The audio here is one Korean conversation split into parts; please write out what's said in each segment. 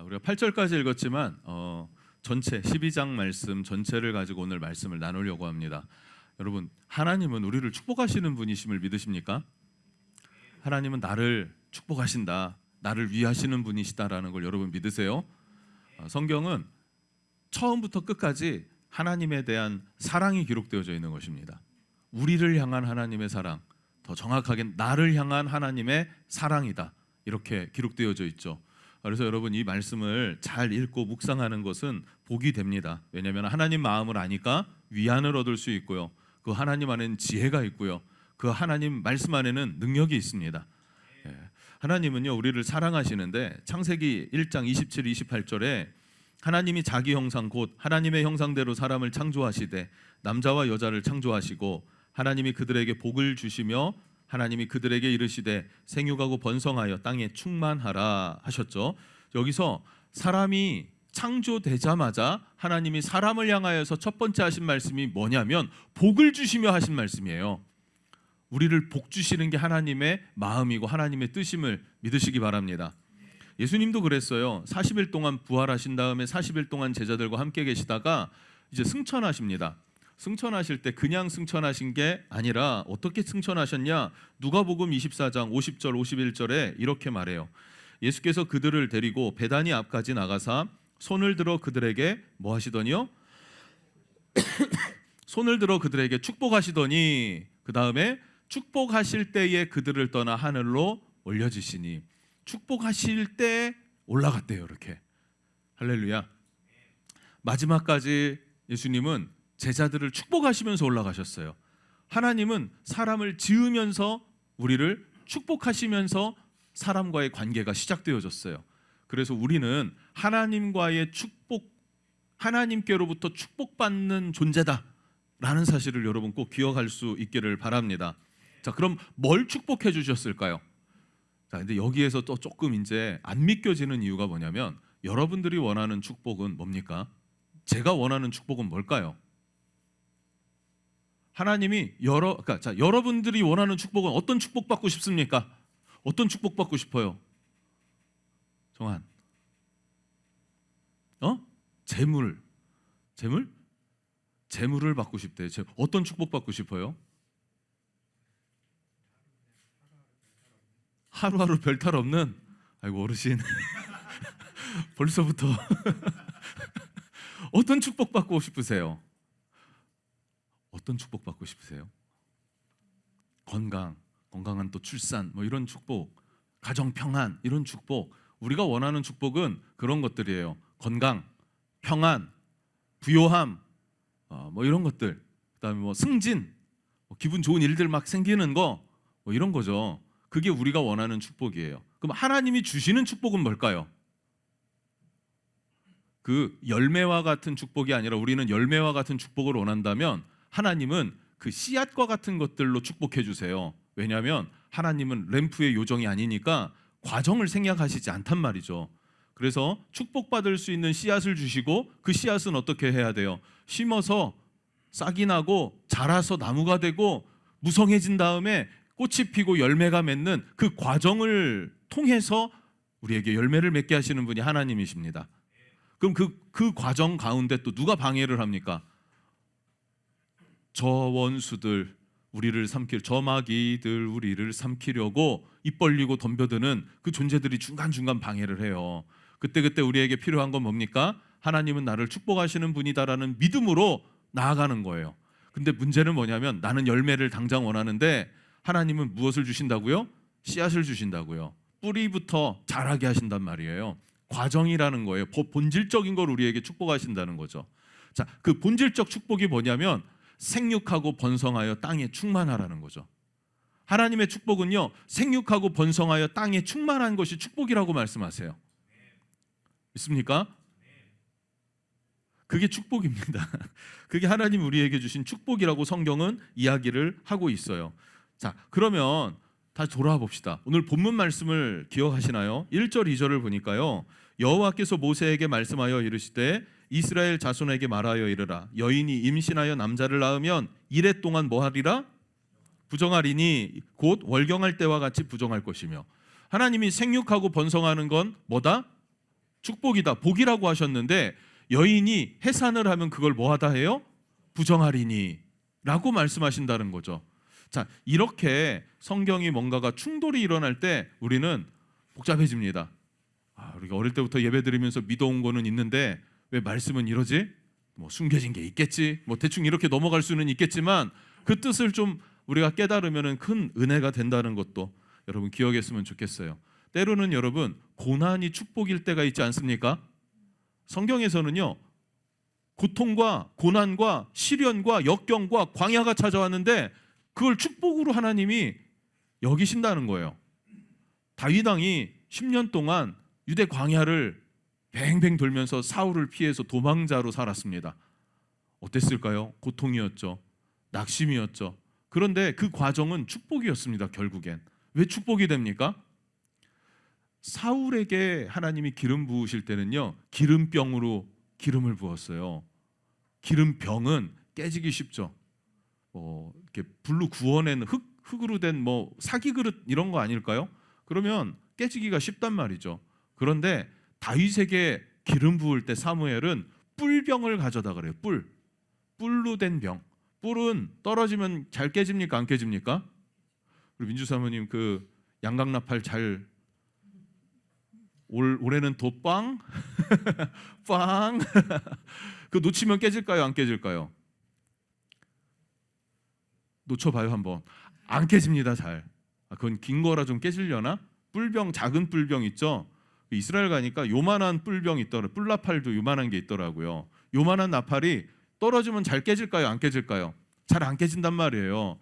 우리가 8절까지 읽었지만 전체 12장 말씀 전체를 가지고 오늘 말씀을 나누려고 합니다. 여러분, 하나님은 우리를 축복하시는 분이심을 믿으십니까? 하나님은 나를 축복하신다, 나를 위하시는 분이시다라는 걸 여러분 믿으세요? 성경은 처음부터 끝까지 하나님에 대한 사랑이 기록되어져 있는 것입니다. 우리를 향한 하나님의 사랑, 더 정확하게 나를 향한 하나님의 사랑이다, 이렇게 기록되어져 있죠. 그래서 여러분, 이 말씀을 잘 읽고 묵상하는 것은 복이 됩니다. 왜냐하면 하나님 마음을 아니까 위안을 얻을 수 있고요, 그 하나님 안에는 지혜가 있고요, 그 하나님 말씀 안에는 능력이 있습니다. 하나님은요, 우리를 사랑하시는데 창세기 1장 27, 28절에 하나님이 자기 형상 곧 하나님의 형상대로 사람을 창조하시되 남자와 여자를 창조하시고 하나님이 그들에게 복을 주시며 하나님이 그들에게 이르시되 생육하고 번성하여 땅에 충만하라 하셨죠. 여기서 사람이 창조되자마자 하나님이 사람을 향하여서 첫 번째 하신 말씀이 뭐냐면 복을 주시며 하신 말씀이에요. 우리를 복 주시는 게 하나님의 마음이고 하나님의 뜻임을 믿으시기 바랍니다. 예수님도 그랬어요. 40일 동안 부활하신 다음에 40일 동안 제자들과 함께 계시다가 이제 승천하십니다. 승천하실 때 그냥 승천하신 게 아니라 어떻게 승천하셨냐? 누가복음 24장 50절 51절에 이렇게 말해요. 예수께서 그들을 데리고 베다니 앞까지 나가사 손을 들어 그들에게 뭐 하시더니요? 손을 들어 그들에게 축복하시더니 그 다음에 축복하실 때에 그들을 떠나 하늘로 올려주시니, 축복하실 때 올라갔대요. 이렇게. 할렐루야. 마지막까지 예수님은 제자들을 축복하시면서 올라가셨어요. 하나님은 사람을 지으면서 우리를 축복하시면서 사람과의 관계가 시작되어졌어요. 그래서 우리는 하나님과의 축복, 하나님께로부터 축복받는 존재다라는 사실을 여러분 꼭 기억할 수 있기를 바랍니다. 자, 그럼 뭘 축복해 주셨을까요? 자, 근데 여기에서 또 조금 이제 안 믿겨지는 이유가 뭐냐면, 여러분들이 원하는 축복은 뭡니까? 제가 원하는 축복은 뭘까요? 하나님이 여러분들이 원하는 축복은 어떤 축복 받고 싶습니까? 어떤 축복 받고 싶어요? 정한. 재물을 받고 싶대요. 어떤 축복 받고 싶어요? 하루하루 별탈 없는, 아이고 어르신 벌써부터 어떤 축복 받고 싶으세요? 어떤 축복 받고 싶으세요? 건강한 또 출산, 뭐 이런 축복, 가정 평안, 이런 축복. 우리가 원하는 축복은 그런 것들이에요. 건강, 평안, 부요함, 뭐 이런 것들. 그다음에 뭐 승진, 기분 좋은 일들 막 생기는 거, 뭐 이런 거죠. 그게 우리가 원하는 축복이에요. 그럼 하나님이 주시는 축복은 뭘까요? 그 열매와 같은 축복이 아니라, 우리는 열매와 같은 축복을 원한다면 하나님은 그 씨앗과 같은 것들로 축복해 주세요. 왜냐하면 하나님은 램프의 요정이 아니니까 과정을 생략하시지 않단 말이죠. 그래서 축복받을 수 있는 씨앗을 주시고, 그 씨앗은 어떻게 해야 돼요? 심어서 싹이 나고 자라서 나무가 되고 무성해진 다음에 꽃이 피고 열매가 맺는 그 과정을 통해서 우리에게 열매를 맺게 하시는 분이 하나님이십니다. 그럼 그 과정 가운데 또 누가 방해를 합니까? 저 원수들 우리를 저 마귀들 우리를 삼키려고 입 벌리고 덤벼드는 그 존재들이 중간중간 방해를 해요. 그때 우리에게 필요한 건 뭡니까? 하나님은 나를 축복하시는 분이다라는 믿음으로 나아가는 거예요. 근데 문제는 뭐냐면, 나는 열매를 당장 원하는데 하나님은 무엇을 주신다고요? 씨앗을 주신다고요. 뿌리부터 자라게 하신단 말이에요. 과정이라는 거예요. 본질적인 걸 우리에게 축복하신다는 거죠. 자, 그 본질적 축복이 뭐냐면 생육하고 번성하여 땅에 충만하라는 거죠. 하나님의 축복은요, 생육하고 번성하여 땅에 충만한 것이 축복이라고 말씀하세요. 믿습니까? 그게 축복입니다. 그게 하나님 우리에게 주신 축복이라고 성경은 이야기를 하고 있어요. 자, 그러면 다시 돌아와 봅시다. 오늘 본문 말씀을 기억하시나요? 1절 2절을 보니까요, 여호와께서 모세에게 말씀하여 이르시되 이스라엘 자손에게 말하여 이르라. 여인이 임신하여 남자를 낳으면 이레 동안 뭐하리라? 부정하리니 곧 월경할 때와 같이 부정할 것이며. 하나님이 생육하고 번성하는 건 뭐다? 축복이다, 복이라고 하셨는데 여인이 해산을 하면 그걸 뭐하다 해요? 부정하리니 라고 말씀하신다는 거죠. 자, 이렇게 성경이 뭔가가 충돌이 일어날 때 우리는 복잡해집니다. 우리가 어릴 때부터 예배 드리면서 믿어온 거는 있는데 왜 말씀은 이러지? 뭐 숨겨진 게 있겠지, 뭐 대충 이렇게 넘어갈 수는 있겠지만 그 뜻을 좀 우리가 깨달으면 큰 은혜가 된다는 것도 여러분 기억했으면 좋겠어요. 때로는 여러분 고난이 축복일 때가 있지 않습니까? 성경에서는요, 고통과 고난과 시련과 역경과 광야가 찾아왔는데 그걸 축복으로 하나님이 여기신다는 거예요. 다윗 왕이 10년 동안 유대 광야를 뱅뱅 돌면서 사울을 피해서 도망자로 살았습니다. 어땠을까요? 고통이었죠. 낙심이었죠. 그런데 그 과정은 축복이었습니다. 결국엔. 왜 축복이 됩니까? 사울에게 하나님이 기름 부으실 때는요, 기름병으로 기름을 부었어요. 기름병은 깨지기 쉽죠. 이렇게 불로 구워낸 흙으로 된 뭐 사기 그릇 이런 거 아닐까요? 그러면 깨지기가 쉽단 말이죠. 그런데 다윗에게 기름 부을 때 사무엘은 뿔병을 가져다 그래요. 뿔로 된 병. 뿔은 떨어지면 잘 깨집니까? 안 깨집니까? 우리 민주 사모님 그 양강나팔 잘 올해는 도빵 빵 그 놓치면 깨질까요? 안 깨질까요? 놓쳐봐요 한번. 안 깨집니다. 잘. 그건 긴 거라 좀 깨질려나? 뿔병, 작은 뿔병 있죠? 이스라엘 가니까 요만한 뿔병 있더라고요. 뿔나팔도 요만한 게 있더라고요. 요만한 나팔이 떨어지면 잘 깨질까요? 안 깨질까요? 잘 안 깨진단 말이에요.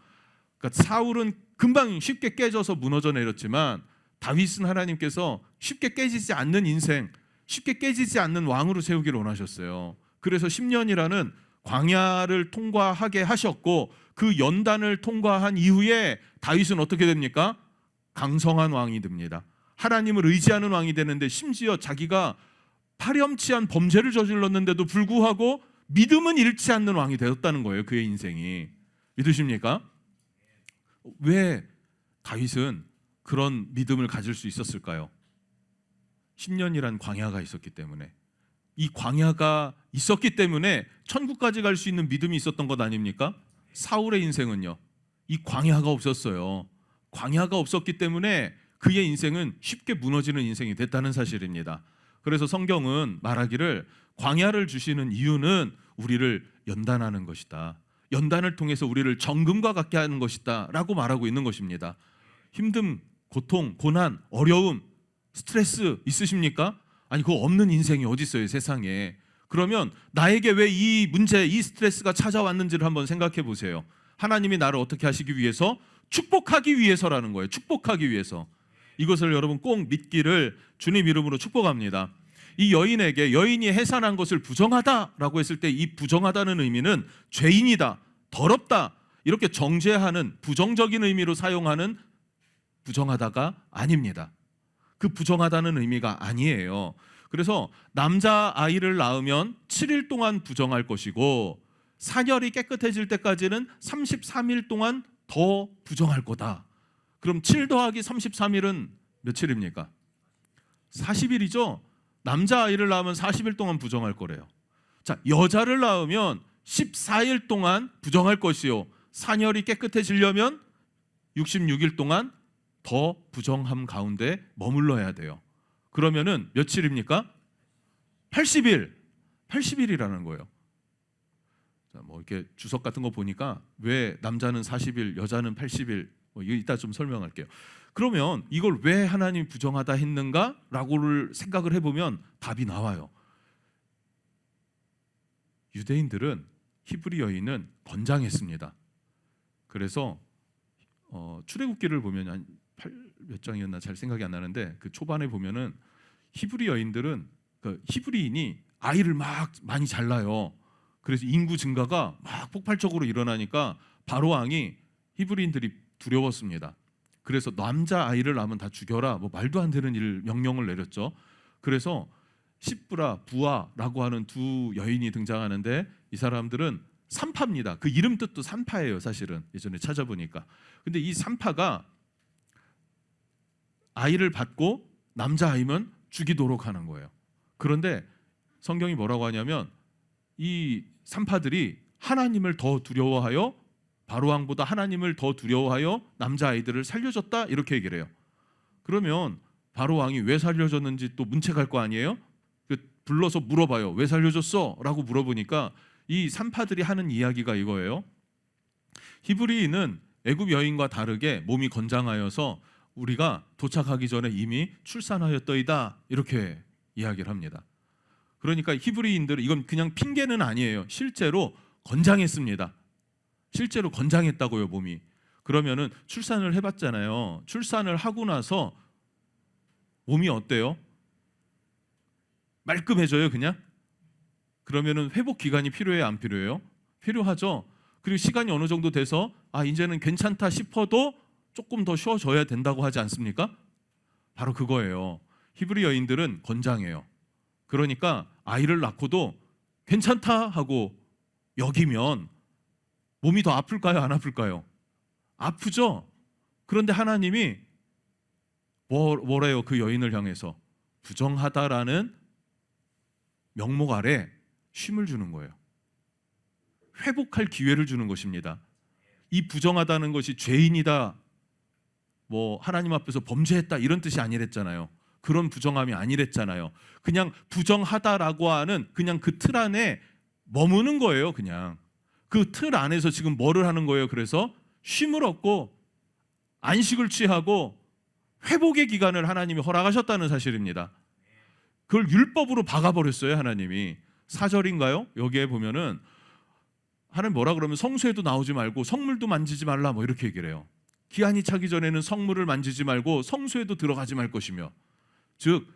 그러니까 사울은 금방 쉽게 깨져서 무너져 내렸지만 다윗은 하나님께서 쉽게 깨지지 않는 인생, 쉽게 깨지지 않는 왕으로 세우기를 원하셨어요. 그래서 10년이라는 광야를 통과하게 하셨고 그 연단을 통과한 이후에 다윗은 어떻게 됩니까? 강성한 왕이 됩니다. 하나님을 의지하는 왕이 되는데 심지어 자기가 파렴치한 범죄를 저질렀는데도 불구하고 믿음은 잃지 않는 왕이 되었다는 거예요. 그의 인생이. 믿으십니까? 왜 다윗은 그런 믿음을 가질 수 있었을까요? 10년이란 광야가 있었기 때문에. 이 광야가 있었기 때문에 천국까지 갈 수 있는 믿음이 있었던 것 아닙니까? 사울의 인생은요, 이 광야가 없었어요. 광야가 없었기 때문에 그의 인생은 쉽게 무너지는 인생이 됐다는 사실입니다. 그래서 성경은 말하기를 광야를 주시는 이유는 우리를 연단하는 것이다. 연단을 통해서 우리를 정금과 같게 하는 것이다 라고 말하고 있는 것입니다. 힘듦, 고통, 고난, 어려움, 스트레스 있으십니까? 아니 그거 없는 인생이 어디 있어요 세상에. 그러면 나에게 왜 이 문제, 이 스트레스가 찾아왔는지를 한번 생각해 보세요. 하나님이 나를 어떻게 하시기 위해서? 축복하기 위해서라는 거예요. 축복하기 위해서. 이것을 여러분 꼭 믿기를 주님 이름으로 축복합니다. 이 여인에게 여인이 해산한 것을 부정하다라고 했을 때 이 부정하다는 의미는 죄인이다, 더럽다 이렇게 정죄하는 부정적인 의미로 사용하는 부정하다가 아닙니다. 그 부정하다는 의미가 아니에요. 그래서 남자 아이를 낳으면 7일 동안 부정할 것이고 사녀리 깨끗해질 때까지는 33일 동안 더 부정할 거다. 그럼 7 더하기 33일은 며칠입니까? 40일이죠. 남자 아이를 낳으면 40일 동안 부정할 거래요. 자, 여자를 낳으면 14일 동안 부정할 것이요, 사녀리 깨끗해지려면 66일 동안 더 부정함 가운데 머물러야 돼요. 그러면은 며칠입니까? 80일. 80일이라는 거예요. 자, 뭐 이렇게 주석 같은 거 보니까 왜 남자는 40일, 여자는 80일, 이거 이따 좀 설명할게요. 그러면 이걸 왜 하나님이 부정하다 했는가라고를 생각을 해보면 답이 나와요. 유대인들은 히브리 여인은 건장했습니다. 그래서 출애굽기를 보면 한 몇 장이었나 잘 생각이 안 나는데 그 초반에 보면은 히브리 여인들은 그 히브리인이 아이를 막 많이 잘 낳아요. 그래서 인구 증가가 막 폭발적으로 일어나니까 바로 왕이 히브리인들이 두려웠습니다. 그래서 남자 아이를 낳으면 다 죽여라, 뭐 말도 안 되는 명령을 내렸죠. 그래서 십브라, 부아라고 하는 두 여인이 등장하는데 이 사람들은 산파입니다. 그 이름 뜻도 산파예요. 사실은 예전에 찾아보니까. 근데 이 산파가 아이를 받고 남자 아이면 죽이도록 하는 거예요. 그런데 성경이 뭐라고 하냐면 이 산파들이 하나님을 더 두려워하여 바로 왕보다 하나님을 더 두려워하여 남자아이들을 살려줬다 이렇게 얘기를 해요. 그러면 바로 왕이 왜 살려줬는지 또 문책할 거 아니에요? 불러서 물어봐요. 왜 살려줬어? 라고 물어보니까 이 산파들이 하는 이야기가 이거예요. 히브리인은 애굽 여인과 다르게 몸이 건장하여서 우리가 도착하기 전에 이미 출산하였더이다 이렇게 이야기를 합니다. 그러니까 히브리인들은 이건 그냥 핑계는 아니에요. 실제로 건장했습니다. 실제로 건장했다고요, 몸이. 그러면은 출산을 해봤잖아요. 출산을 하고 나서 몸이 어때요? 말끔해져요, 그냥? 그러면은 회복 기간이 필요해요, 안 필요해요? 필요하죠. 그리고 시간이 어느 정도 돼서 이제는 괜찮다 싶어도 조금 더 쉬어줘야 된다고 하지 않습니까? 바로 그거예요. 히브리 여인들은 건장해요. 그러니까 아이를 낳고도 괜찮다 하고 여기면 몸이 더 아플까요, 안 아플까요? 아프죠. 그런데 하나님이 뭐래요? 그 여인을 향해서 부정하다라는 명목 아래 쉼을 주는 거예요. 회복할 기회를 주는 것입니다. 이 부정하다는 것이 죄인이다, 뭐 하나님 앞에서 범죄했다 이런 뜻이 아니랬잖아요. 그런 부정함이 아니랬잖아요. 그냥 부정하다라고 하는 그냥 그 틀 안에 머무는 거예요. 그냥 그 틀 안에서 지금 뭐를 하는 거예요? 그래서 쉼을 얻고 안식을 취하고 회복의 기간을 하나님이 허락하셨다는 사실입니다. 그걸 율법으로 박아버렸어요, 하나님이. 4절인가요? 여기에 보면은 하나님 뭐라 그러면 성소에도 나오지 말고 성물도 만지지 말라 뭐 이렇게 얘기를 해요. 기한이 차기 전에는 성물을 만지지 말고 성소에도 들어가지 말 것이며, 즉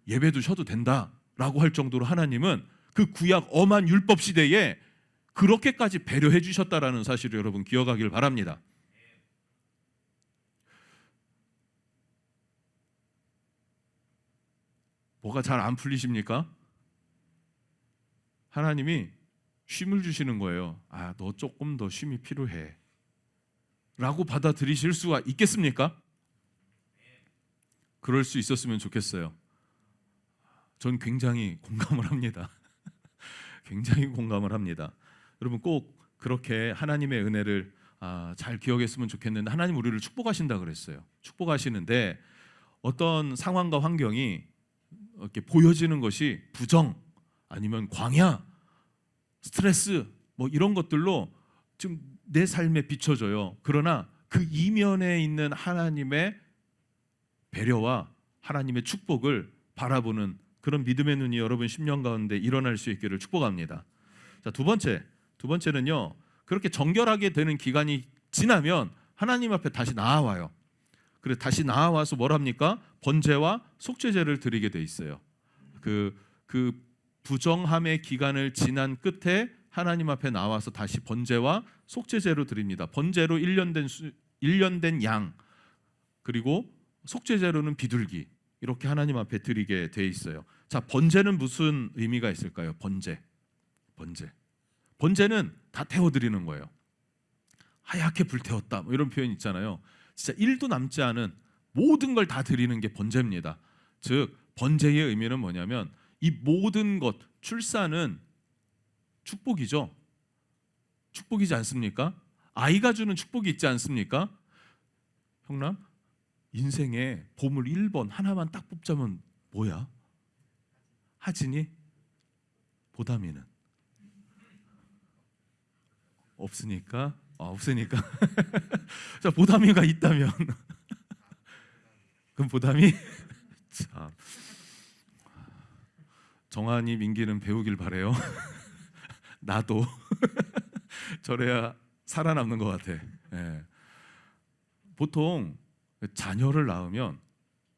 예배도 쉬어도 된다라고 할 정도로 하나님은 그 구약 엄한 율법 시대에 그렇게까지 배려해 주셨다라는 사실을 여러분 기억하길 바랍니다. 뭐가 잘 안 풀리십니까? 하나님이 쉼을 주시는 거예요. 너 조금 더 쉼이 필요해 라고 받아들이실 수가 있겠습니까? 그럴 수 있었으면 좋겠어요. 전 굉장히 공감을 합니다. 굉장히 공감을 합니다. 여러분 꼭 그렇게 하나님의 은혜를 잘 기억했으면 좋겠는데, 하나님 우리를 축복하신다 그랬어요. 축복하시는데 어떤 상황과 환경이 이렇게 보여지는 것이 부정 아니면 광야, 스트레스 뭐 이런 것들로 좀 내 삶에 비춰져요. 그러나 그 이면에 있는 하나님의 배려와 하나님의 축복을 바라보는 그런 믿음의 눈이 여러분 10년 가운데 일어날 수 있기를 축복합니다. 자, 두 번째는요. 그렇게 정결하게 되는 기간이 지나면 하나님 앞에 다시 나아와요. 그래 다시 나아와서 뭘 합니까? 번제와 속죄제를 드리게 돼 있어요. 그 부정함의 기간을 지난 끝에 하나님 앞에 나와서 다시 번제와 속죄제로 드립니다. 번제로 1년 된 양, 그리고 속죄제로는 비둘기, 이렇게 하나님 앞에 드리게 돼 있어요. 자, 번제는 무슨 의미가 있을까요? 번제는 다 태워드리는 거예요. 하얗게 불태웠다 뭐 이런 표현 있잖아요. 진짜 1도 남지 않은 모든 걸 다 드리는 게 번제입니다. 즉 번제의 의미는 뭐냐면 이 모든 것, 출산은 축복이죠. 축복이지 않습니까? 아이가 주는 축복이 있지 않습니까? 형남, 인생에 보물 1번 하나만 딱 뽑자면 뭐야? 하진이? 보담이는? 없으니까. 자, 보담이가 있다면 그럼 보담이 참, 정한이, 민기는 배우길 바래요. 나도 저래야 살아남는 것 같아. 예. 보통 자녀를 낳으면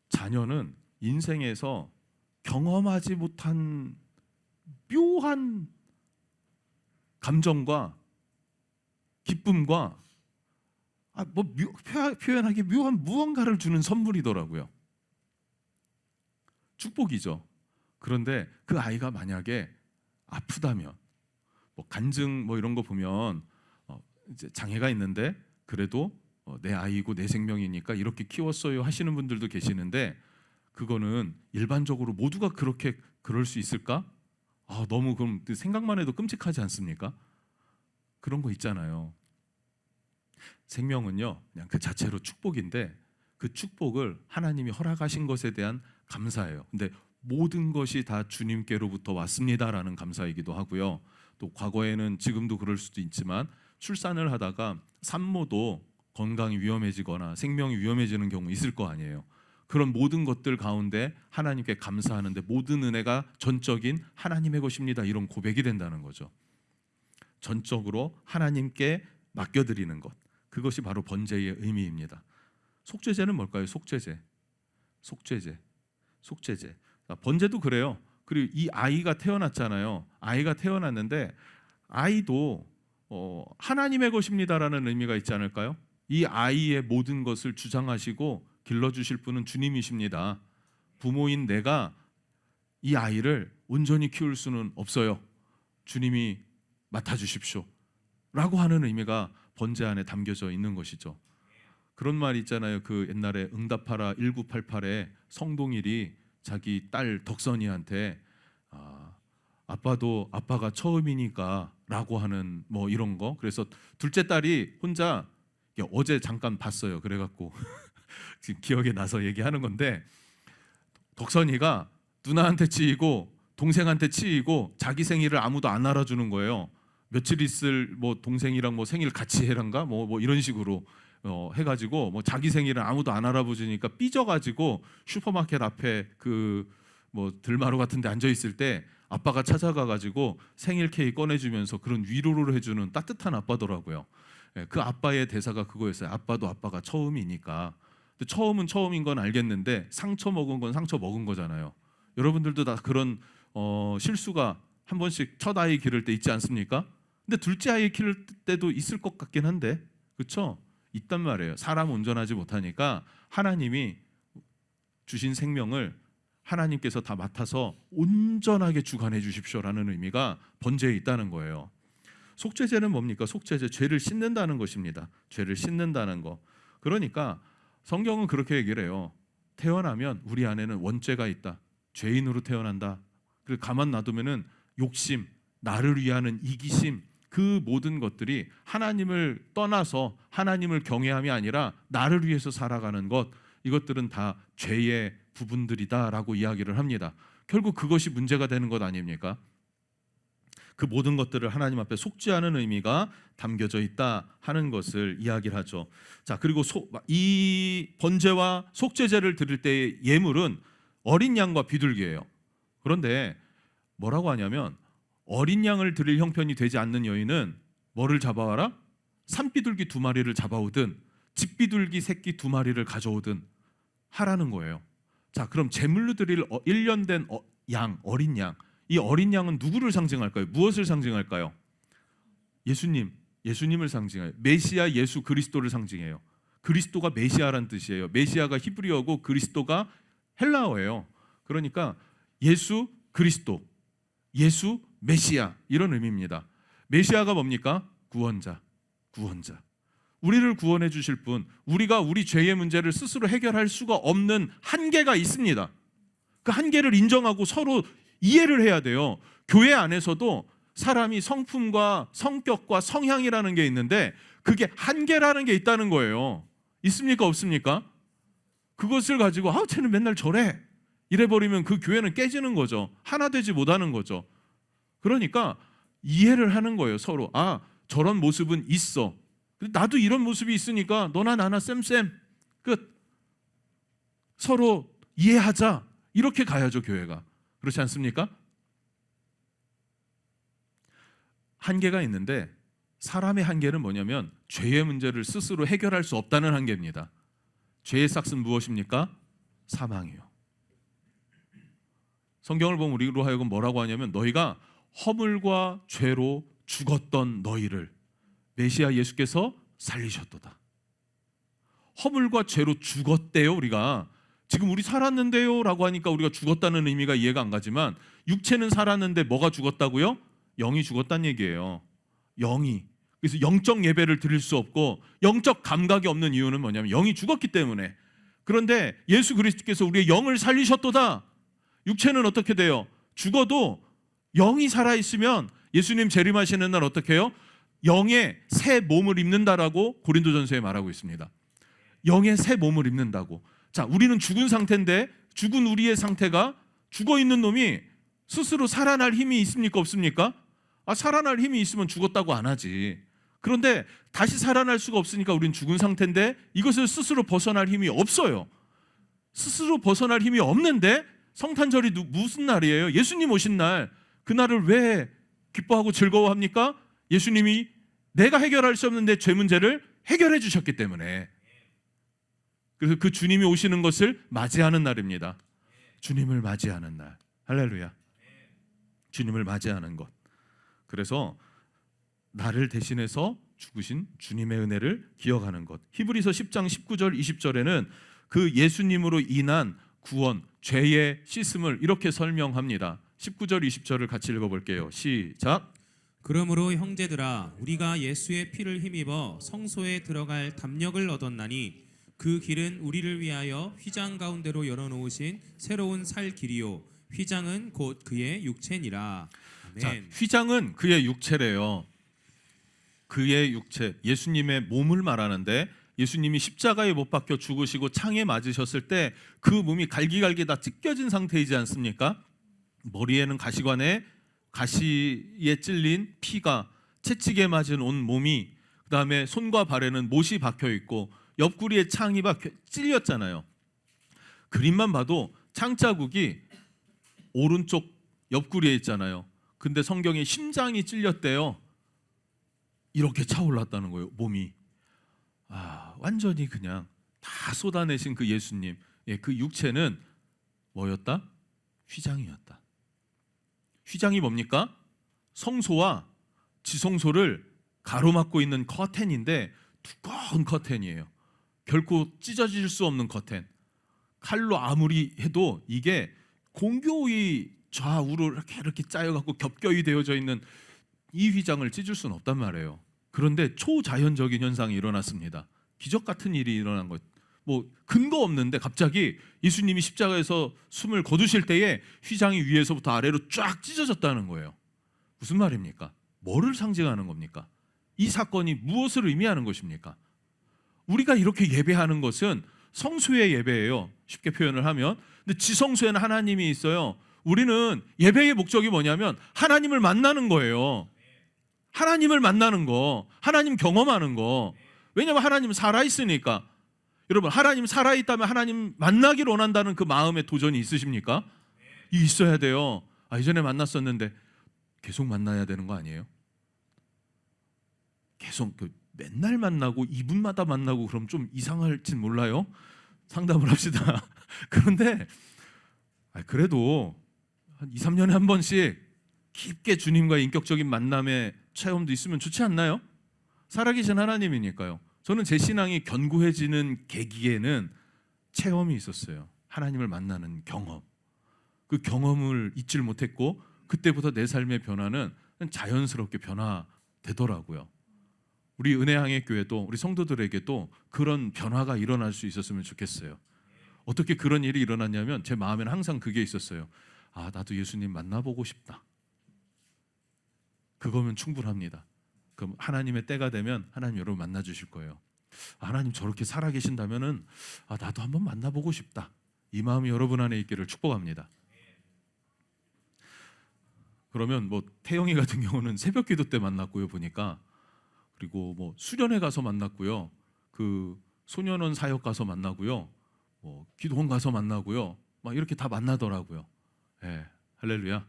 자녀는 인생에서 경험하지 못한 묘한 감정과 기쁨과 표현하기 묘한 무언가를 주는 선물이더라고요. 축복이죠. 그런데 그 아이가 만약에 아프다면, 뭐 간증 뭐 이런 거 보면 이제 장애가 있는데 그래도 내 아이고 내 생명이니까 이렇게 키웠어요 하시는 분들도 계시는데, 그거는 일반적으로 모두가 그렇게 그럴 수 있을까? 너무 그럼 생각만 해도 끔찍하지 않습니까? 그런 거 있잖아요. 생명은요, 그냥 그 자체로 축복인데 그 축복을 하나님이 허락하신 것에 대한 감사예요. 근데 모든 것이 다 주님께로부터 왔습니다라는 감사이기도 하고요. 또 과거에는 지금도 그럴 수도 있지만 출산을 하다가 산모도 건강이 위험해지거나 생명이 위험해지는 경우 있을 거 아니에요. 그런 모든 것들 가운데 하나님께 감사하는데 모든 은혜가 전적인 하나님의 것입니다. 이런 고백이 된다는 거죠. 전적으로 하나님께 맡겨드리는 것. 그것이 바로 번제의 의미입니다. 속죄제는 뭘까요? 속죄제. 번제도 그래요. 그리고 이 아이가 태어났잖아요. 아이가 태어났는데 아이도 하나님의 것입니다라는 의미가 있지 않을까요? 이 아이의 모든 것을 주장하시고 길러주실 분은 주님이십니다. 부모인 내가 이 아이를 온전히 키울 수는 없어요. 주님이 맡아주십시오 라고 하는 의미가 번제 안에 담겨져 있는 것이죠. 그런 말 있잖아요. 그 옛날에 응답하라 1988에 성동일이 자기 딸 덕선이한테 아빠도 아빠가 처음이니까 라고 하는 뭐 이런 거. 그래서 둘째 딸이 혼자 어제 잠깐 봤어요. 그래갖고 지금 기억에 나서 얘기하는 건데, 덕선이가 누나한테 치이고 동생한테 치이고 자기 생일을 아무도 안 알아주는 거예요. 며칠 있을 뭐 동생이랑 뭐 생일 같이 해란가 뭐 이런 식으로 해가지고 뭐 자기 생일을 아무도 안 알아보지니까 삐져가지고 슈퍼마켓 앞에 그 뭐 들마루 같은데 앉아 있을 때 아빠가 찾아가가지고 생일 케이크 꺼내주면서 그런 위로를 해주는 따뜻한 아빠더라고요. 그 아빠의 대사가 그거였어요. 아빠도 아빠가 처음이니까. 근데 처음은 처음인 건 알겠는데 상처 먹은 건 상처 먹은 거잖아요. 여러분들도 다 그런 실수가 한 번씩 첫 아이 기를 때 있지 않습니까? 근데 둘째 아이 기를 때도 있을 것 같긴 한데, 그렇죠? 있단 말이에요. 사람 온전하지 못하니까 하나님이 주신 생명을 하나님께서 다 맡아서 온전하게 주관해 주십시오라는 의미가 번제에 있다는 거예요. 속죄제는 뭡니까? 속죄제, 죄를 씻는다는 것입니다. 죄를 씻는다는 거. 그러니까 성경은 그렇게 얘기를 해요. 태어나면 우리 안에는 원죄가 있다. 죄인으로 태어난다. 그리고 가만 놔두면은 욕심, 나를 위하는 이기심, 그 모든 것들이 하나님을 떠나서 하나님을 경외함이 아니라 나를 위해서 살아가는 것, 이것들은 다 죄의 부분들이다라고 이야기를 합니다. 결국 그것이 문제가 되는 것 아닙니까? 그 모든 것들을 하나님 앞에 속죄하는 의미가 담겨져 있다 하는 것을 이야기를 하죠. 자, 그리고 이 번제와 속죄제를 드릴 때의 예물은 어린 양과 비둘기예요. 그런데 뭐라고 하냐면 어린 양을 드릴 형편이 되지 않는 여인은 뭐를 잡아와라? 산비둘기 2마리를 잡아오든 집비둘기 새끼 2마리를 가져오든 하라는 거예요. 자, 그럼 제물로 드릴 1년 된 양, 어린 양, 이 어린 양은 누구를 상징할까요? 무엇을 상징할까요? 예수님을 상징해요. 메시아 예수 그리스도를 상징해요. 그리스도가 메시아란 뜻이에요. 메시아가 히브리어고 그리스도가 헬라어예요. 그러니까 예수 그리스도, 예수 메시아, 이런 의미입니다. 메시아가 뭡니까? 구원자. 우리를 구원해 주실 분, 우리가 우리 죄의 문제를 스스로 해결할 수가 없는 한계가 있습니다. 그 한계를 인정하고 서로 이해를 해야 돼요. 교회 안에서도 사람이 성품과 성격과 성향이라는 게 있는데 그게 한계라는 게 있다는 거예요. 있습니까? 없습니까? 그것을 가지고 쟤는 맨날 저래 이래버리면 그 교회는 깨지는 거죠. 하나 되지 못하는 거죠. 그러니까 이해를 하는 거예요. 서로 저런 모습은 있어. 나도 이런 모습이 있으니까 너나 나나 쌤 끝. 서로 이해하자. 이렇게 가야죠, 교회가. 그렇지 않습니까? 한계가 있는데 사람의 한계는 뭐냐면 죄의 문제를 스스로 해결할 수 없다는 한계입니다. 죄의 싹은 무엇입니까? 사망이요. 성경을 보면 우리로 하여금 뭐라고 하냐면 너희가 허물과 죄로 죽었던 너희를 메시아 예수께서 살리셨도다. 허물과 죄로 죽었대요. 우리가 지금 우리 살았는데요 라고 하니까 우리가 죽었다는 의미가 이해가 안 가지만 육체는 살았는데 뭐가 죽었다고요? 영이 죽었다는 얘기예요. 영이. 그래서 영적 예배를 드릴 수 없고 영적 감각이 없는 이유는 뭐냐면 영이 죽었기 때문에. 그런데 예수 그리스도께서 우리의 영을 살리셨도다. 육체는 어떻게 돼요? 죽어도 영이 살아있으면 예수님 재림하시는 날 어떻게 해요? 영의 새 몸을 입는다라고 고린도전서에 말하고 있습니다. 영의 새 몸을 입는다고. 자, 우리는 죽은 상태인데 죽은 우리의 상태가 죽어있는 놈이 스스로 살아날 힘이 있습니까? 없습니까? 살아날 힘이 있으면 죽었다고 안 하지. 그런데 다시 살아날 수가 없으니까 우리는 죽은 상태인데 이것을 스스로 벗어날 힘이 없어요. 스스로 벗어날 힘이 없는데 성탄절이 무슨 날이에요? 예수님 오신 날. 그날을 왜 기뻐하고 즐거워합니까? 예수님이 내가 해결할 수 없는 내 죄 문제를 해결해 주셨기 때문에. 그래서 그 주님이 오시는 것을 맞이하는 날입니다. 주님을 맞이하는 날. 할렐루야. 주님을 맞이하는 것. 그래서 나를 대신해서 죽으신 주님의 은혜를 기억하는 것. 히브리서 10장 19절 20절에는 그 예수님으로 인한 구원, 죄의 씻음을 이렇게 설명합니다. 19절 20절을 같이 읽어볼게요. 시작. 그러므로 형제들아 우리가 예수의 피를 힘입어 성소에 들어갈 담력을 얻었나니 그 길은 우리를 위하여 휘장 가운데로 열어놓으신 새로운 살 길이요 휘장은 곧 그의 육체니라. 아멘. 자, 휘장은 그의 육체래요. 그의 육체, 예수님의 몸을 말하는데 예수님이 십자가에 못 박혀 죽으시고 창에 맞으셨을 때 그 몸이 갈기갈기 다 찢겨진 상태이지 않습니까? 머리에는 가시관에 가시에 찔린 피가, 채찍에 맞은 온 몸이, 그 다음에 손과 발에는 못이 박혀 있고 옆구리에 창이 찔렸잖아요. 그림만 봐도 창 자국이 오른쪽 옆구리에 있잖아요. 근데 성경에 심장이 찔렸대요. 이렇게 차올랐다는 거예요. 몸이. 완전히 그냥 다 쏟아내신 그 예수님, 그 육체는 뭐였다? 휘장이었다. 휘장이 뭡니까? 성소와 지성소를 가로막고 있는 커튼인데 두꺼운 커튼이에요. 결코 찢어질 수 없는 커튼. 칼로 아무리 해도 이게 공교히 좌우로 이렇게 짜여갖고 겹겹이 되어져 있는 이 휘장을 찢을 수는 없단 말이에요. 그런데 초자연적인 현상이 일어났습니다. 기적 같은 일이 일어난 것. 근거 없는데 갑자기 예수님이 십자가에서 숨을 거두실 때에 휘장이 위에서부터 아래로 쫙 찢어졌다는 거예요. 무슨 말입니까? 뭐를 상징하는 겁니까? 이 사건이 무엇을 의미하는 것입니까? 우리가 이렇게 예배하는 것은 성수의 예배예요. 쉽게 표현을 하면. 근데 지성소에는 하나님이 있어요. 우리는 예배의 목적이 뭐냐면 하나님을 만나는 거예요. 하나님을 만나는 거, 하나님 경험하는 거. 왜냐하면 하나님은 살아있으니까. 여러분, 하나님 살아있다면 하나님 만나기를 원한다는 그 마음의 도전이 있으십니까? 있어야 돼요. 이전에 만났었는데 계속 만나야 되는 거 아니에요? 계속 맨날 만나고 2분마다 만나고 그럼 좀 이상할진 몰라요. 상담을 합시다. 그런데 그래도 한 2, 3년에 한 번씩 깊게 주님과 인격적인 만남의 체험도 있으면 좋지 않나요? 살아계신 하나님이니까요. 저는 제 신앙이 견고해지는 계기에는 체험이 있었어요. 하나님을 만나는 경험. 그 경험을 잊질 못했고 그때부터 내 삶의 변화는 자연스럽게 변화되더라고요. 우리 은혜향의 교회도 우리 성도들에게도 그런 변화가 일어날 수 있었으면 좋겠어요. 어떻게 그런 일이 일어났냐면 제 마음에는 항상 그게 있었어요. 나도 예수님 만나보고 싶다. 그거면 충분합니다. 그럼 하나님의 때가 되면 하나님 여러분 만나 주실 거예요. 하나님 저렇게 살아 계신다면은 나도 한번 만나보고 싶다. 이 마음이 여러분 안에 있기를 축복합니다. 그러면 태영이 같은 경우는 새벽 기도 때 만났고요, 보니까. 그리고 수련회 가서 만났고요. 그 소년원 사역 가서 만나고요. 기도원 가서 만나고요. 막 이렇게 다 만나더라고요. 할렐루야.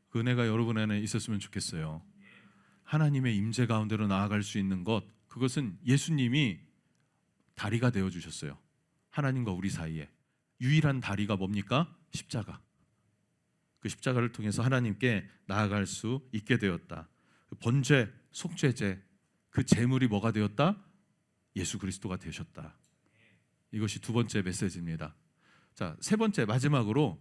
그 은혜가 여러분 안에 있었으면 좋겠어요. 하나님의 임재 가운데로 나아갈 수 있는 것, 그것은 예수님이 다리가 되어 주셨어요. 하나님과 우리 사이에 유일한 다리가 뭡니까? 십자가. 그 십자가를 통해서 하나님께 나아갈 수 있게 되었다. 그 번죄, 속죄제, 그 제물이 뭐가 되었다? 예수 그리스도가 되셨다. 이것이 두 번째 메시지입니다. 자, 세 번째 마지막으로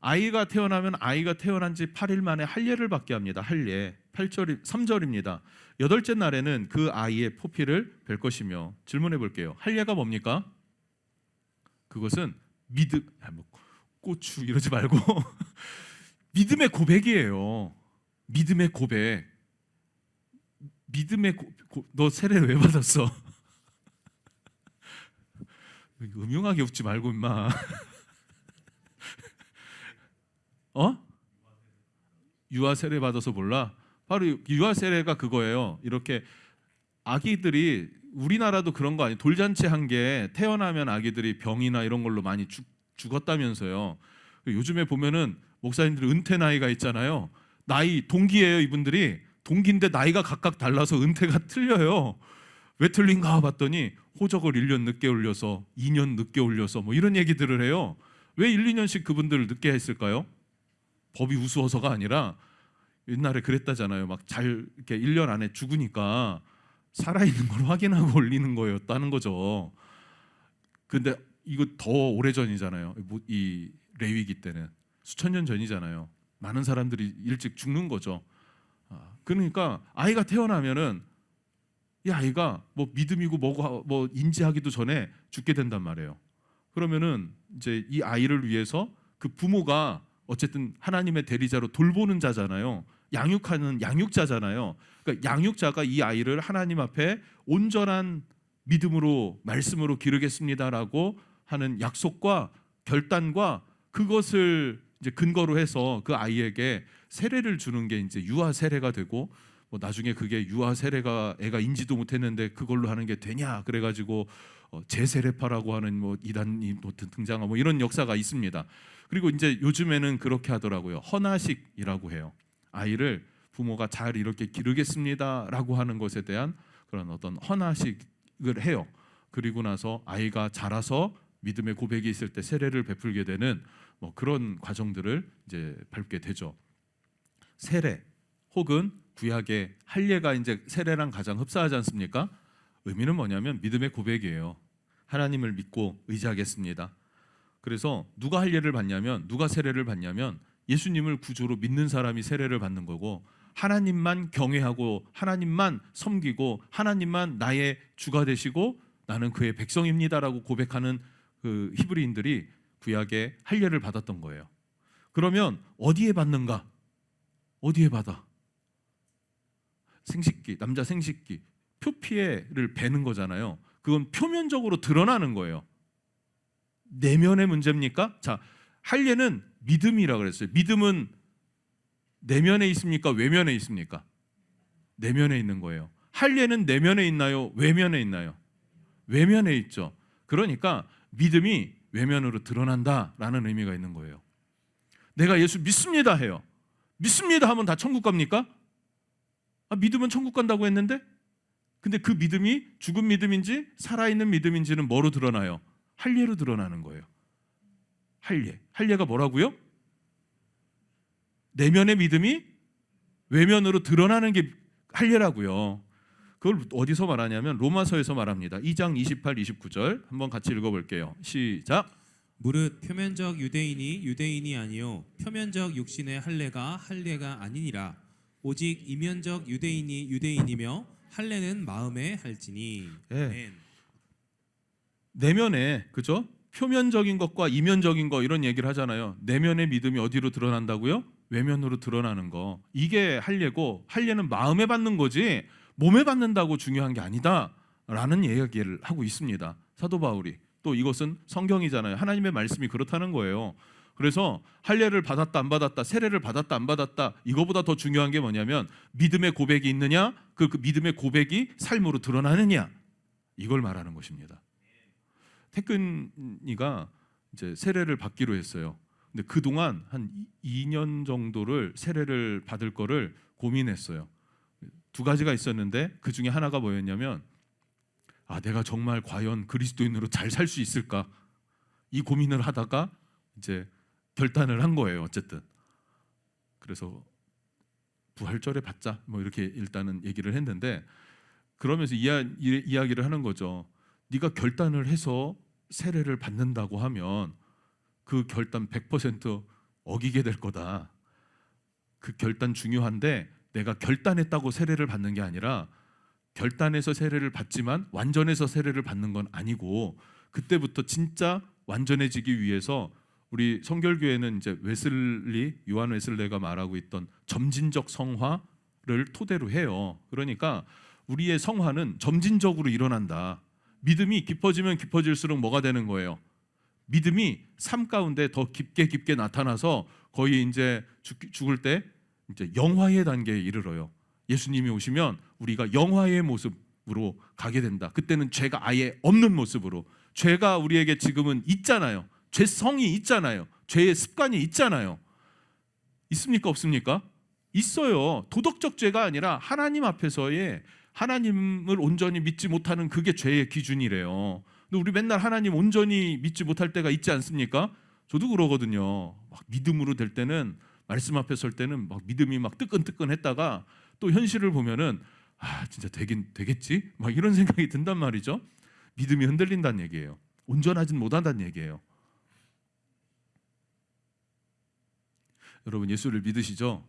아이가 태어나면 아이가 태어난 지 8일 만에 할례를 받게 합니다. 할례. 3절입니다. 여덟째 날에는 그 아이의 포피를 뵐 것이며. 질문해 볼게요. 할례가 뭡니까? 그것은 고추 이러지 말고 믿음의 고백이에요. 믿음의 고백. 너 세례를 왜 받았어? 음흉하게 웃지 말고 임마. 유아 세례 받아서 몰라? 바로 유아 세례가 그거예요. 이렇게 아기들이 우리나라도 그런 거 아니에요. 돌잔치 한 게 태어나면 아기들이 병이나 이런 걸로 많이 죽었다면서요. 요즘에 보면은 목사님들 은퇴 나이가 있잖아요. 나이 동기예요. 이분들이 동기인데 나이가 각각 달라서 은퇴가 틀려요. 왜 틀린가 봤더니 호적을 1년 늦게 올려서 2년 늦게 올려서 뭐 이런 얘기들을 해요. 왜 1, 2년씩 그분들을 늦게 했을까요? 법이 우스워서가 아니라 옛날에 그랬다잖아요. 막 잘 이렇게 1년 안에 죽으니까 살아있는 걸 확인하고 올리는 거였다는 거죠. 근데 이거 더 오래전이잖아요. 이 레위기 때는 수천 년 전이잖아요. 많은 사람들이 일찍 죽는 거죠. 그러니까 아이가 태어나면은 이 아이가 뭐 믿음이고 뭐고 뭐 인지하기도 전에 죽게 된단 말이에요. 그러면은 이제 이 아이를 위해서 그 부모가 어쨌든 하나님의 대리자로 돌보는 자잖아요. 양육하는 양육자잖아요. 그러니까 양육자가 이 아이를 하나님 앞에 온전한 믿음으로 말씀으로 기르겠습니다라고 하는 약속과 결단과 그것을 이제 근거로 해서 그 아이에게 세례를 주는 게 이제 유아 세례가 되고 뭐 나중에 그게 유아 세례가 애가 인지도 못했는데 그걸로 하는 게 되냐 그래가지고 제세례파라고 하는 뭐 이단이 등장하고 뭐 이런 역사가 있습니다. 그리고 이제 요즘에는 그렇게 하더라고요. 헌화식이라고 해요. 아이를 부모가 잘 이렇게 기르겠습니다라고 하는 것에 대한 그런 어떤 헌화식을 해요. 그리고 나서 아이가 자라서 믿음의 고백이 있을 때 세례를 베풀게 되는 뭐 그런 과정들을 이제 밟게 되죠. 세례 혹은 구약의 할례가 이제 세례랑 가장 흡사하지 않습니까? 의미는 뭐냐면 믿음의 고백이에요. 하나님을 믿고 의지하겠습니다. 그래서 누가 할례를 받냐면 누가 세례를 받냐면 예수님을 구주로 믿는 사람이 세례를 받는 거고 하나님만 경외하고 하나님만 섬기고 하나님만 나의 주가 되시고 나는 그의 백성입니다라고 고백하는 그 히브리인들이 구약의 할례를 받았던 거예요. 그러면 어디에 받는가? 어디에 받아? 생식기, 남자 생식기, 표피를 베는 거잖아요. 그건 표면적으로 드러나는 거예요. 내면의 문제입니까? 자, 할례는 믿음이라 그랬어요. 믿음은 내면에 있습니까? 외면에 있습니까? 내면에 있는 거예요. 할례는 내면에 있나요? 외면에 있나요? 외면에 있죠. 그러니까 믿음이 외면으로 드러난다라는 의미가 있는 거예요. 내가 예수 믿습니다 해요. 믿습니다 하면 다 천국 갑니까? 믿으면 천국 간다고 했는데 근데 그 믿음이 죽은 믿음인지 살아있는 믿음인지는 뭐로 드러나요? 할례로 드러나는 거예요. 할례가 뭐라고요? 내면의 믿음이 외면으로 드러나는 게 할례라고요. 그걸 어디서 말하냐면 로마서에서 말합니다. 2장 28, 29절 한번 같이 읽어볼게요. 시작. 무릇 표면적 유대인이 유대인이 아니요 표면적 육신의 할례가 아니니라. 오직 이면적 유대인이 유대인이며 할례는 마음에 할지니. 네. 내면에 그죠? 표면적인 것과 이면적인 거 이런 얘기를 하잖아요. 내면의 믿음이 어디로 드러난다고요? 외면으로 드러나는 거. 이게 할례고 할례는 마음에 받는 거지 몸에 받는다고 중요한 게 아니다라는 이야기를 하고 있습니다. 사도 바울이. 또 이것은 성경이잖아요. 하나님의 말씀이 그렇다는 거예요. 그래서 할례를 받았다 안 받았다, 세례를 받았다 안 받았다 이거보다 더 중요한 게 뭐냐면 믿음의 고백이 있느냐, 그 믿음의 고백이 삶으로 드러나느냐 이걸 말하는 것입니다. 태근이가 이제 세례를 받기로 했어요. 근데 그동안 한 2년 정도를 세례를 받을 거를 고민했어요. 두 가지가 있었는데 그 중에 하나가 뭐였냐면 내가 정말 과연 그리스도인으로 잘 살 수 있을까? 이 고민을 하다가 이제 결단을 한 거예요. 어쨌든 그래서 부활절에 받자 뭐 이렇게 일단은 얘기를 했는데 그러면서 이야기를 하는 거죠. 네가 결단을 해서 세례를 받는다고 하면 그 결단 100% 어기게 될 거다. 그 결단 중요한데 내가 결단했다고 세례를 받는 게 아니라 결단해서 세례를 받지만 완전해서 세례를 받는 건 아니고 그때부터 진짜 완전해지기 위해서 우리 성결교회는 이제 요한 웨슬레가 말하고 있던 점진적 성화를 토대로 해요. 그러니까 우리의 성화는 점진적으로 일어난다. 믿음이 깊어지면 깊어질수록 뭐가 되는 거예요? 믿음이 삶 가운데 더 깊게 나타나서 거의 이제 죽을 때 이제 영화의 단계에 이르러요. 예수님이 오시면 우리가 영화의 모습으로 가게 된다. 그때는 죄가 아예 없는 모습으로. 죄가 우리에게 지금은 있잖아요. 죄성이 있잖아요. 죄의 습관이 있잖아요. 있습니까? 없습니까? 있어요. 도덕적 죄가 아니라 하나님 앞에서의 하나님을 온전히 믿지 못하는 그게 죄의 기준이래요. 근데 우리 맨날 하나님 온전히 믿지 못할 때가 있지 않습니까? 저도 그러거든요. 막 믿음으로 될 때는, 말씀 앞에 설 때는 막 믿음이 막 뜨끈뜨끈했다가 또 현실을 보면은 진짜 되겠지? 막 이런 생각이 든단 말이죠. 믿음이 흔들린다는 얘기예요. 온전하진 못한다는 얘기예요. 여러분 예수를 믿으시죠?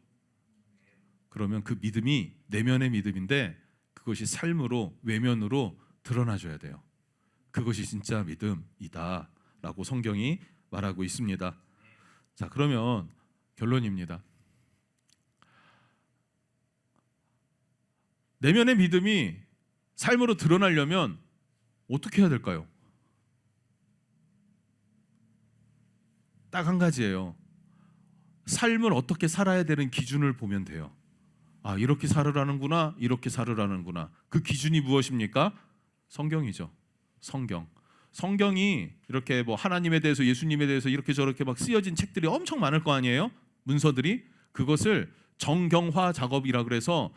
그러면 그 믿음이 내면의 믿음인데 그것이 삶으로, 외면으로 드러나줘야 돼요. 그것이 진짜 믿음이다 라고 성경이 말하고 있습니다. 자, 그러면 결론입니다. 내면의 믿음이 삶으로 드러나려면 어떻게 해야 될까요? 딱 한 가지예요. 삶을 어떻게 살아야 되는 기준을 보면 돼요. 이렇게 살으라는구나, 이렇게 살으라는구나. 그 기준이 무엇입니까? 성경이죠. 성경이 이렇게 뭐 하나님에 대해서, 예수님에 대해서 이렇게 저렇게 막 쓰여진 책들이 엄청 많을 거 아니에요? 문서들이. 그것을 정경화 작업이라 그래서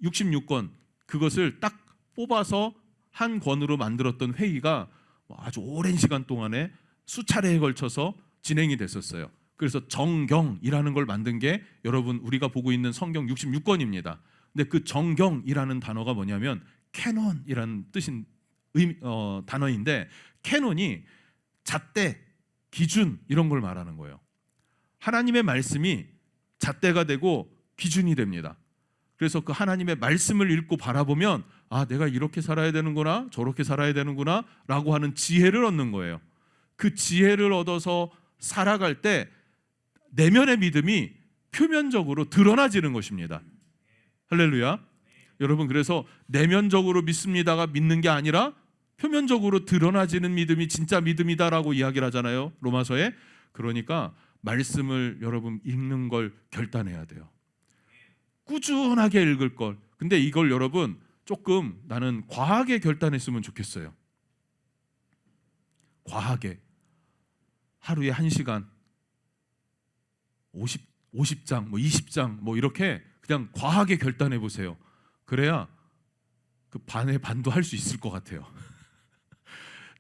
66권, 그것을 딱 뽑아서 한 권으로 만들었던 회의가 아주 오랜 시간 동안에 수차례에 걸쳐서 진행이 됐었어요. 그래서 정경이라는 걸 만든 게 여러분 우리가 보고 있는 성경 66권입니다. 근데 그 정경이라는 단어가 뭐냐면 캐논이라는 뜻인 단어인데, 캐논이 잣대, 기준 이런 걸 말하는 거예요. 하나님의 말씀이 잣대가 되고 기준이 됩니다. 그래서 그 하나님의 말씀을 읽고 바라보면 내가 이렇게 살아야 되는구나, 저렇게 살아야 되는구나 라고 하는 지혜를 얻는 거예요. 그 지혜를 얻어서 살아갈 때 내면의 믿음이 표면적으로 드러나지는 것입니다. 할렐루야. 여러분, 그래서 내면적으로 믿습니다가 믿는 게 아니라 표면적으로 드러나지는 믿음이 진짜 믿음이다라고 이야기를 하잖아요, 로마서에. 그러니까 말씀을 여러분 읽는 걸 결단해야 돼요. 꾸준하게 읽을 걸. 근데 이걸 여러분 조금 나는 과하게 결단했으면 좋겠어요. 과하게. 하루에 1시간 50장, 뭐 20장 뭐 이렇게 그냥 과하게 결단해 보세요. 그래야 그 반의 반도 할 수 있을 것 같아요.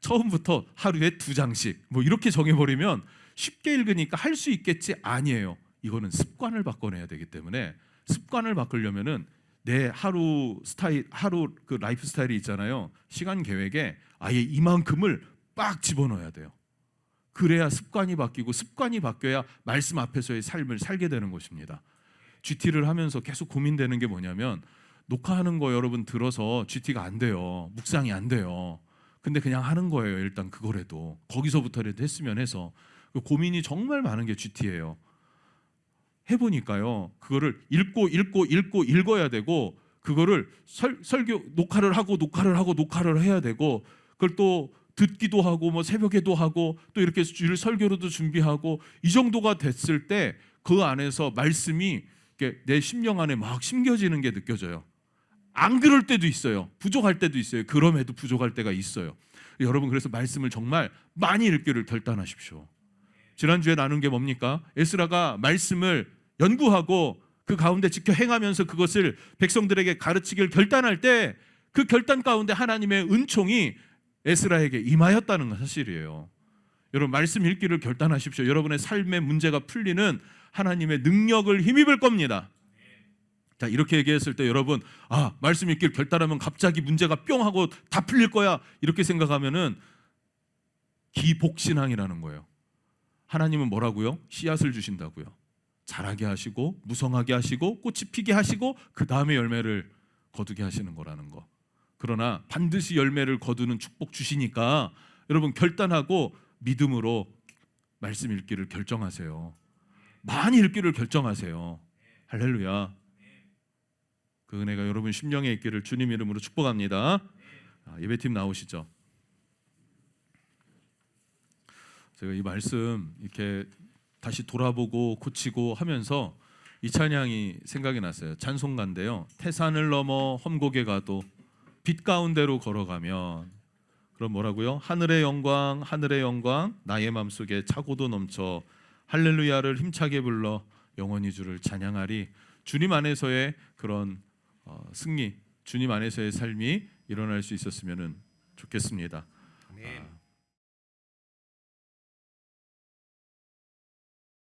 처음부터 하루에 2장씩 뭐 이렇게 정해버리면 쉽게 읽으니까 할 수 있겠지, 아니에요. 이거는 습관을 바꿔내야 되기 때문에, 습관을 바꾸려면은 내 하루 그 라이프 스타일이 있잖아요. 시간 계획에 아예 이만큼을 빡 집어넣어야 돼요. 그래야 습관이 바뀌고, 습관이 바뀌어야 말씀 앞에서의 삶을 살게 되는 것입니다. GT를 하면서 계속 고민되는 게 뭐냐면, 녹화하는 거 여러분 들어서 GT가 안 돼요. 묵상이 안 돼요. 근데 그냥 하는 거예요. 일단 그거라도 거기서부터라도 했으면 해서. 그 고민이 정말 많은 게 GT예요. 해보니까요, 그거를 읽어야 되고, 그거를 설교 녹화를 하고 해야 되고, 그걸 또 듣기도 하고 뭐 새벽에도 하고 또 이렇게 주일 설교로도 준비하고, 이 정도가 됐을 때 그 안에서 말씀이 내 심령 안에 막 심겨지는 게 느껴져요. 안 그럴 때도 있어요. 부족할 때도 있어요. 그럼에도 부족할 때가 있어요. 여러분, 그래서 말씀을 정말 많이 읽기를 결단하십시오. 지난주에 나눈 게 뭡니까? 에스라가 말씀을 연구하고 그 가운데 지켜 행하면서 그것을 백성들에게 가르치기를 결단할 때, 그 결단 가운데 하나님의 은총이 에스라에게 임하였다는 건 사실이에요. 여러분, 말씀 읽기를 결단하십시오. 여러분의 삶의 문제가 풀리는 하나님의 능력을 힘입을 겁니다. 자, 이렇게 얘기했을 때 여러분, 말씀 읽기를 결단하면 갑자기 문제가 뿅 하고 다 풀릴 거야, 이렇게 생각하면은 기복신앙이라는 거예요. 하나님은 뭐라고요? 씨앗을 주신다고요. 자라게 하시고 무성하게 하시고 꽃이 피게 하시고 그 다음에 열매를 거두게 하시는 거라는 거. 그러나 반드시 열매를 거두는 축복 주시니까 여러분 결단하고 믿음으로 말씀 읽기를 결정하세요. 많이 읽기를 결정하세요. 할렐루야. 그 은혜가 여러분 심령에 있기를 주님 이름으로 축복합니다. 예배팀 나오시죠. 제가 이 말씀 이렇게 다시 돌아보고 고치고 하면서 이 찬양이 생각이 났어요. 찬송가인데요. 태산을 넘어 험곡에 가도 빛 가운데로 걸어가면, 그럼 뭐라고요? 하늘의 영광 나의 맘속에 차고도 넘쳐 할렐루야를 힘차게 불러 영원히 주를 찬양하리. 주님 안에서의 그런 승리, 주님 안에서의 삶이 일어날 수 있었으면 좋겠습니다.